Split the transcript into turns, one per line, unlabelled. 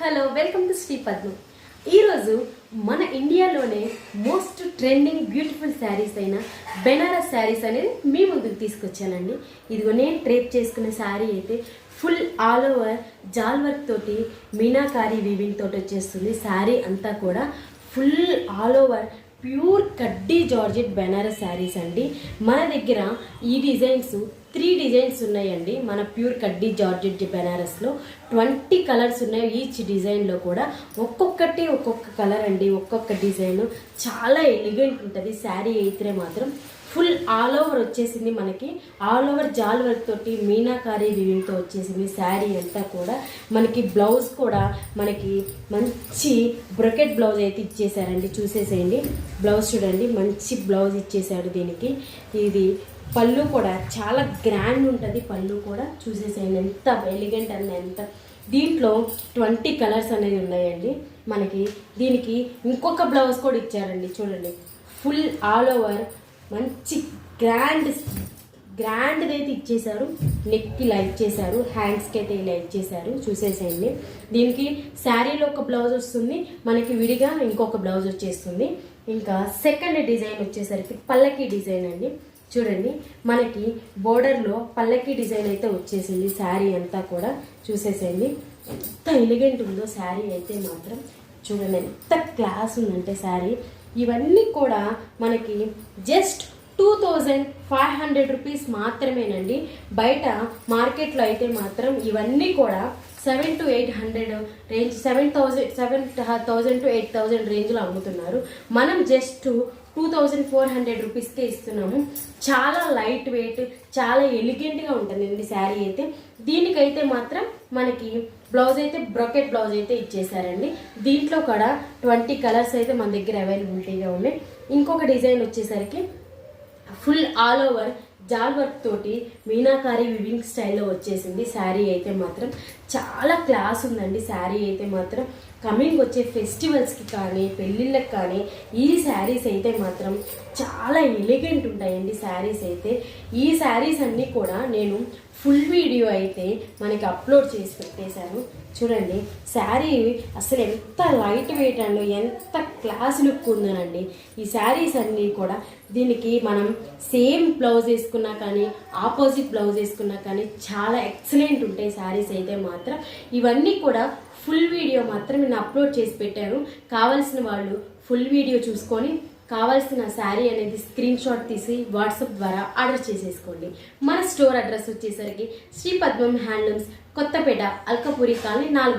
Hello welcome to Shri Padma. ఈరోజు మన ఇండియాలోనే మోస్ట్ ట్రెండింగ్ బ్యూటిఫుల్ శారీస్ అయిన బెనారస్ శారీస్ అనేది మీ ముందుకు తీసుకొచ్చానండి. ఇదిగో నేను ట్రేప్ చేసుకున్న శారీ అయితే ఫుల్ ఆల్ ఓవర్ జాల్ వర్క్ తోటి మీనాకారి వీవింగ్ తోటి వచ్చేస్తుంది. శారీ అంతా కూడా ఫుల్ ఆల్ ఓవర్ ప్యూర్ కడ్డీ జార్జెట్ బెనారస్ శారీస్ అండి. మన దగ్గర ఈ డిజైన్స్ 3 డిజైన్స్ ఉన్నాయండి. మన ప్యూర్ కడ్డీ జార్జెట్ బెనారస్లో 20 కలర్స్ ఉన్నాయి. ఈచ్ డిజైన్లో కూడా ఒక్కొక్క కలర్ అండి, ఒక్కొక్క డిజైన్ చాలా ఎలిగెంట్ ఉంటుంది. శారీ అయితే మాత్రం ఫుల్ ఆల్ ఓవర్ వచ్చేసింది. మనకి ఆల్ ఓవర్ జాల్ వర్క్ తోటి మీనాకారి వీవింగ్తో వచ్చేసింది. శారీ అంతా కూడా మనకి బ్లౌజ్ కూడా మనకి మంచి బ్రొకెట్ బ్లౌజ్ అయితే ఇచ్చేసారండి. చూసేసేయండి బ్లౌజ్ చూడండి, మంచి బ్లౌజ్ ఇచ్చేసాడు దీనికి. ఇది పళ్ళు కూడా చాలా గ్రాండ్ ఉంటుంది. పళ్ళు కూడా చూసేసేయండి ఎంత ఎలిగెంట్ అని ఎంత. దీంట్లో 20 కలర్స్ అనేది ఉన్నాయండి. మనకి దీనికి ఇంకొక బ్లౌజ్ కూడా ఇచ్చారండి. చూడండి ఫుల్ ఆల్ ఓవర్ మంచి గ్రాండ్ది అయితే ఇచ్చేసారు. నెక్కి ఇలా ఇచ్చేసారు, హ్యాండ్స్కి అయితే ఇలా ఇచ్చేసారు. చూసేసేయండి దీనికి శారీలో ఒక బ్లౌజ్ వస్తుంది, మనకి విడిగా ఇంకొక బ్లౌజ్ వచ్చేస్తుంది. ఇంకా సెకండ్ డిజైన్ వచ్చేసరికి పల్లకి డిజైన్ అండి. చూడండి మనకి బోర్డర్లో పల్లకి డిజైన్ అయితే వచ్చేసింది. శారీ అంతా కూడా చూసేసేయండి ఎంత ఎలిగెంట్ ఉందో శారీ అయితే మాత్రం. చూడండి ఎంత క్లాస్ ఉందంటే శారీ. ఇవన్నీ కూడా మనకి జస్ట్ 2500 రూపీస్ మాత్రమేనండి. బయట మార్కెట్లో అయితే మాత్రం ఇవన్నీ కూడా 700 to 800 రేంజ్, 7,000 to 8,000 రేంజ్లో అమ్ముతున్నారు. మనం జస్ట్ 2400 రూపీస్కే ఇస్తున్నాము. చాలా లైట్ వెయిట్, చాలా ఎలిగెంట్గా ఉంటుందండి శారీ అయితే. దీనికైతే మాత్రం మనకి బ్లౌజ్ అయితే బ్రొకెట్ బ్లౌజ్ అయితే ఇచ్చేసారండి. దీంట్లో కూడా 20 కలర్స్ అయితే మన దగ్గర అవైలబిలిటీగా ఉన్నాయి. ఇంకొక డిజైన్ వచ్చేసరికి ఫుల్ ఆల్ ఓవర్ జాల్ వర్క్ తోటి మీనాకారి వివింగ్ స్టైల్లో వచ్చేసింది. శారీ అయితే మాత్రం చాలా క్లాస్ ఉందండి. శారీ అయితే మాత్రం కమింగ్ వచ్చే ఫెస్టివల్స్కి కానీ పెళ్ళిళ్ళకి కానీ ఈ శారీస్ అయితే మాత్రం చాలా ఎలిగెంట్ ఉంటాయండి. శారీస్ అయితే ఈ శారీస్ అన్నీ కూడా నేను ఫుల్ వీడియో అయితే మనకి అప్లోడ్ చేసి పెట్టేశాను. చూడండి శారీ అసలు ఎంత లైట్ వెయిట్ అండి, ఎంత క్లాస్ లుక్ ఉందనండి ఈ శారీస్ అన్నీ కూడా. దీనికి మనం సేమ్ బ్లౌజ్ వేసుకున్నా కానీ ఆపోజిట్ బ్లౌజ్ వేసుకున్నా కానీ చాలా ఎక్సలెంట్ ఉంటాయి శారీస్ అయితే మాత్రం. ఇవన్నీ కూడా ఫుల్ వీడియో మాత్రం నేను అప్లోడ్ చేసి పెట్టాను. కావాల్సిన వాళ్ళు ఫుల్ వీడియో చూసుకొని కావాల్సిన శారీ అనేది స్క్రీన్ షాట్ తీసి వాట్సాప్ ద్వారా ఆర్డర్ చేసేసుకోండి. మన స్టోర్ అడ్రస్ వచ్చేసరికి శ్రీ పద్మం హ్యాండ్లూమ్స్, కొత్తపేట, అల్కపూరి కాలనీ 4.